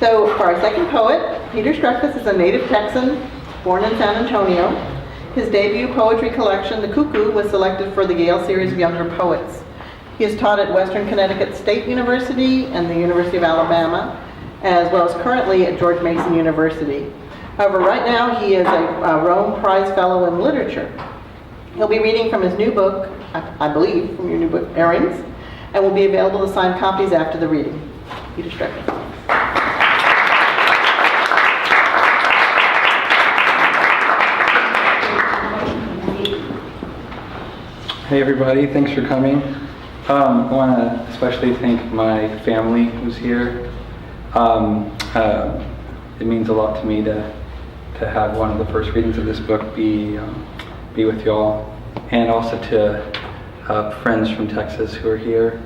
So for our second poet, Peter Streckfus is a native Texan, born in San Antonio. His debut poetry collection, The Cuckoo, was selected for the Yale Series of Younger Poets. He has taught at Western Connecticut State University and the University of Alabama, as well as currently at George Mason University. However, right now he is a Rome Prize Fellow in Literature. He'll be reading from his new book, I believe, from your new book, Airings, and will be available to sign copies after the reading. Peter Streckfus. Hey everybody, thanks for coming. I want to especially thank my family who's here. It means a lot to me to have one of the first readings of this book be with y'all, and also to friends from Texas who are here.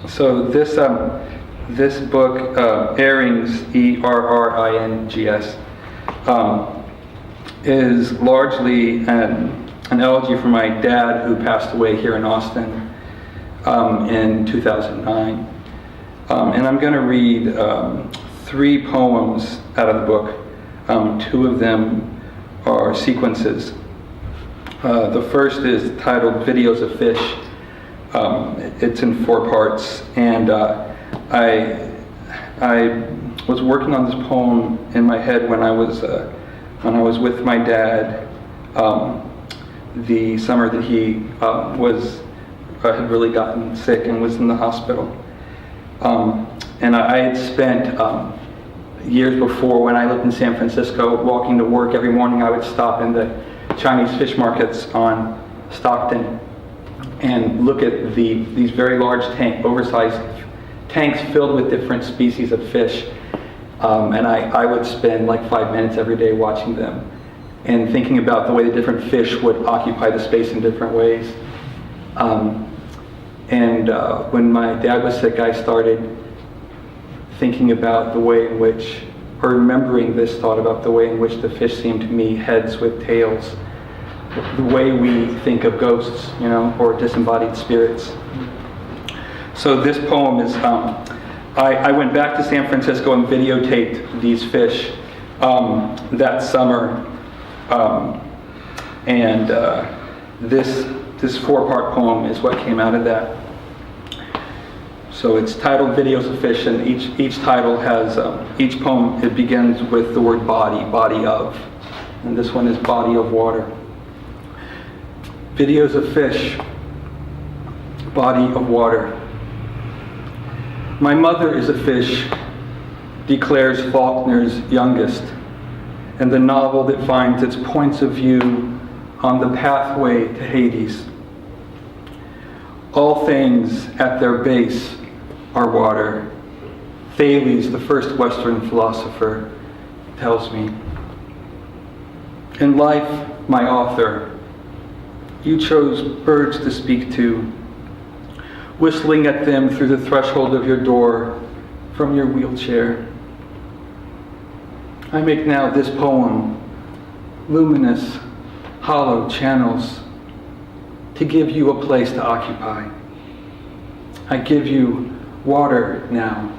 So this book, Airings, E-R-R-I-N-G-S, is largely an elegy for my dad, who passed away here in Austin in 2009. And I'm going to read 3 poems out of the book. 2 of them are sequences. The first is titled Videos of Fish. It's in 4 parts, and I was working on this poem in my head when I was with my dad the summer that he had really gotten sick and was in the hospital. And I had spent years before, when I lived in San Francisco, walking to work every morning. I would stop in the Chinese fish markets on Stockton and look at these very large oversized tanks filled with different species of fish. And I would spend like 5 minutes every day watching them and thinking about the way the different fish would occupy the space in different ways. When my dad was sick, I started thinking about the way in which, or remembering this thought about the way in which the fish seem to me heads with tails, the way we think of ghosts, or disembodied spirits. So this poem is, I went back to San Francisco and videotaped these fish that summer. This 4-part poem is what came out of that. So it's titled Videos of Fish, and each title has, each poem, it begins with the word body of. And this one is body of water. Videos of fish, body of water. My mother is a fish, declares Faulkner's youngest, and the novel that finds its points of view on the pathway to Hades. All things at their base are water. Thales, the first Western philosopher, tells me. In life, my author, you chose birds to speak to, whistling at them through the threshold of your door from your wheelchair. I make now this poem, luminous, hollow channels, to give you a place to occupy. I give you water now,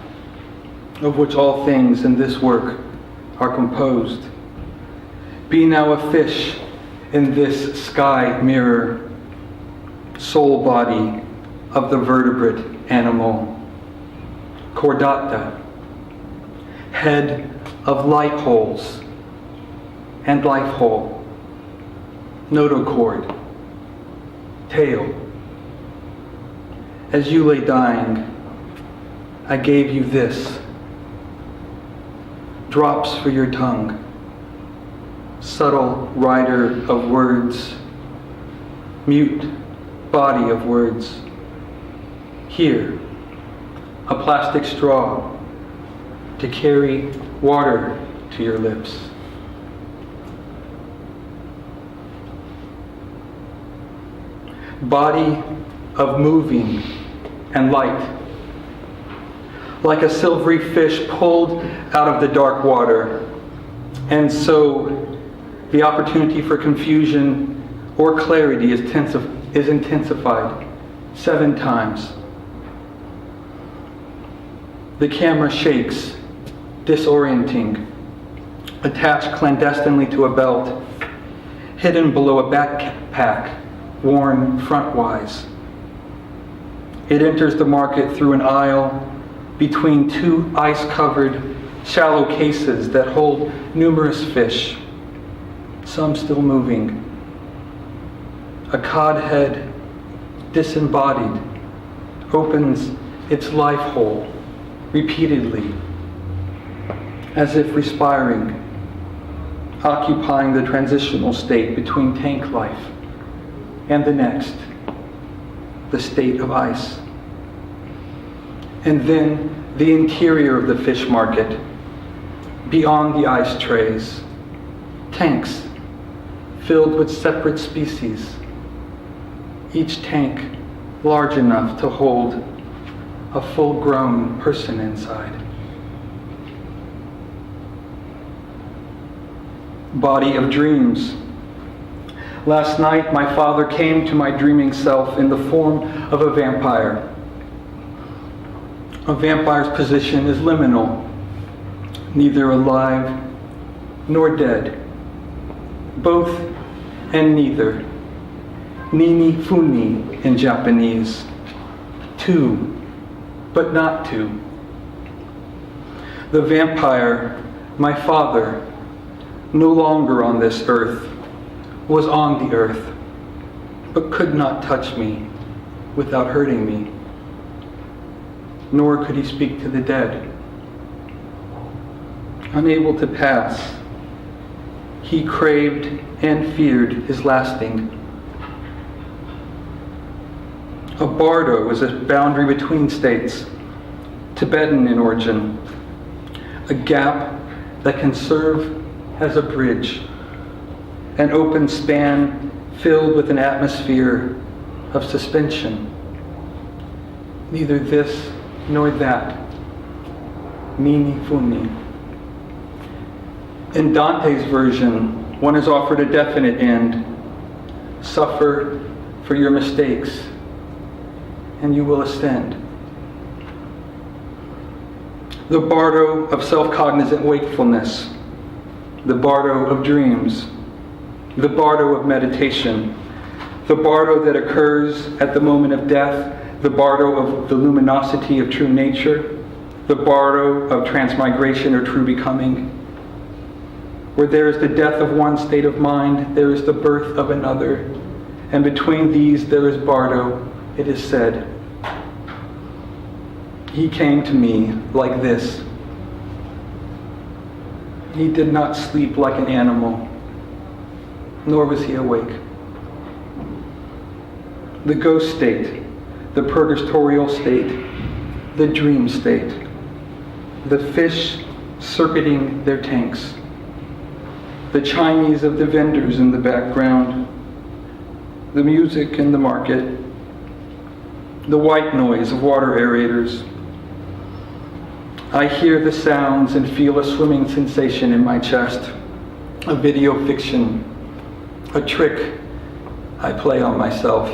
of which all things in this work are composed. Be now a fish in this sky mirror, soul body of the vertebrate animal. Chordata, head of light holes and life hole. Notochord, tail. As you lay dying, I gave you this. Drops for your tongue. Subtle rider of words. Mute body of words. Here, a plastic straw to carry water to your lips. Body of moving and light. Like a silvery fish pulled out of the dark water. And so the opportunity for confusion or clarity is intensified 7 times. The camera shakes, disorienting, attached clandestinely to a belt, hidden below a backpack, worn frontwise. It enters the market through an aisle between two ice-covered, shallow cases that hold numerous fish, some still moving. A cod head, disembodied, opens its life hole repeatedly, as if respiring, occupying the transitional state between tank life and the next, the state of ice. And then the interior of the fish market, beyond the ice trays, tanks filled with separate species, each tank large enough to hold a full-grown person inside. Body of dreams. Last night, my father came to my dreaming self in the form of a vampire. A vampire's position is liminal, neither alive nor dead, both and neither. Nini funi in Japanese. Two, but not two. The vampire, my father, no longer on this earth, was on the earth, but could not touch me without hurting me. Nor could he speak to the dead. Unable to pass, he craved and feared his lasting. A bardo is a boundary between states, Tibetan in origin, a gap that can serve as a bridge, an open span filled with an atmosphere of suspension. Neither this nor that. Nini funi. In Dante's version, one is offered a definite end. Suffer for your mistakes, and you will ascend. The bardo of self-cognizant wakefulness, the bardo of dreams, the bardo of meditation, the bardo that occurs at the moment of death, the bardo of the luminosity of true nature, the bardo of transmigration or true becoming. Where there is the death of one state of mind, there is the birth of another, and between these there is bardo, it is said. He came to me like this. He did not sleep like an animal, nor was he awake. The ghost state, the purgatorial state, the dream state, the fish circuiting their tanks, the Chinese of the vendors in the background, the music in the market, the white noise of water aerators. I hear the sounds and feel a swimming sensation in my chest, a video fiction, a trick I play on myself.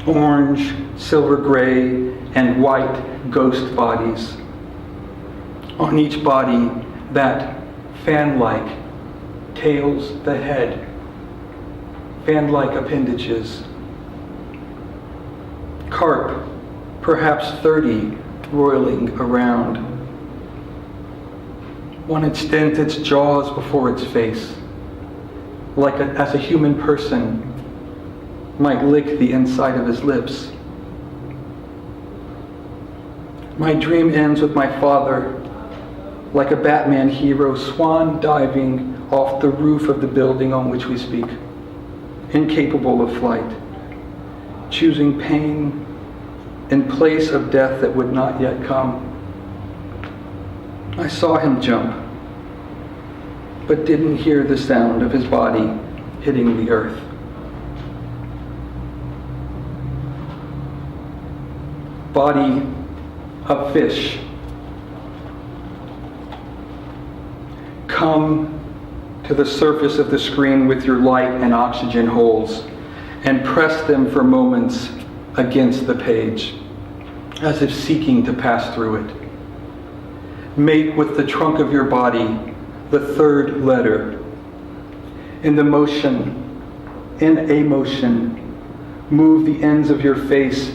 Orange, silver gray, and white ghost bodies. On each body, that fan-like tails the head, fan-like appendages. Carp, perhaps 30, roiling around. One extends its jaws before its face, as a human person might lick the inside of his lips. My dream ends with my father, like a Batman hero, swan diving off the roof of the building on which we speak, incapable of flight, choosing pain in place of death that would not yet come. I saw him jump, but didn't hear the sound of his body hitting the earth. Body of fish. Come to the surface of the screen with your light and oxygen holes and press them for moments against the page. as if seeking to pass through it. Make with the trunk of your body the third letter. In a motion, move the ends of your face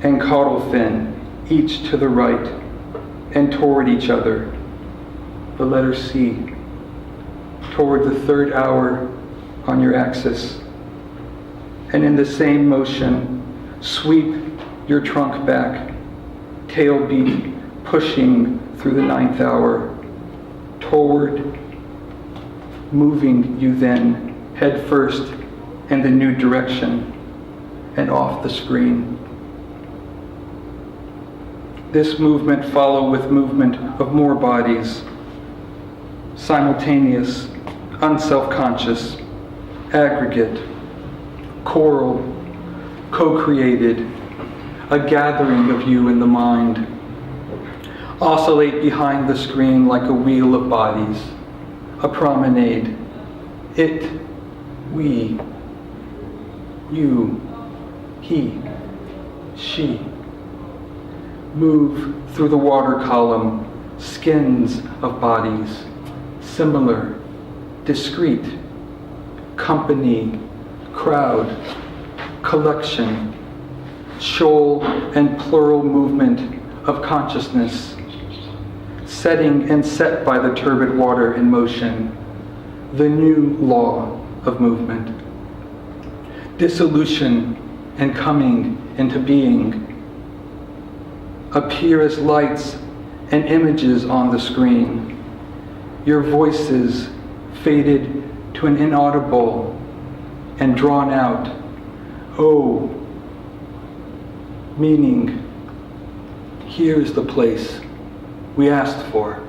and caudal fin, each to the right and toward each other. The letter C, toward the third hour on your axis. And in the same motion, sweep your trunk back, tail beat, pushing through the 9th hour, toward, moving you then head first in the new direction and off the screen. This movement follow with movement of more bodies, simultaneous, unself-conscious, aggregate, choral, co-created, a gathering of you in the mind. Oscillate behind the screen like a wheel of bodies, a promenade. It, we, you, he, she. Move through the water column, skins of bodies, similar, discrete, company, crowd, collection, shoal and plural movement of consciousness, setting and set by the turbid water in motion, the new law of movement. Dissolution and coming into being appear as lights and images on the screen. Your voices faded to an inaudible and drawn out, oh, meaning, here's the place we asked for.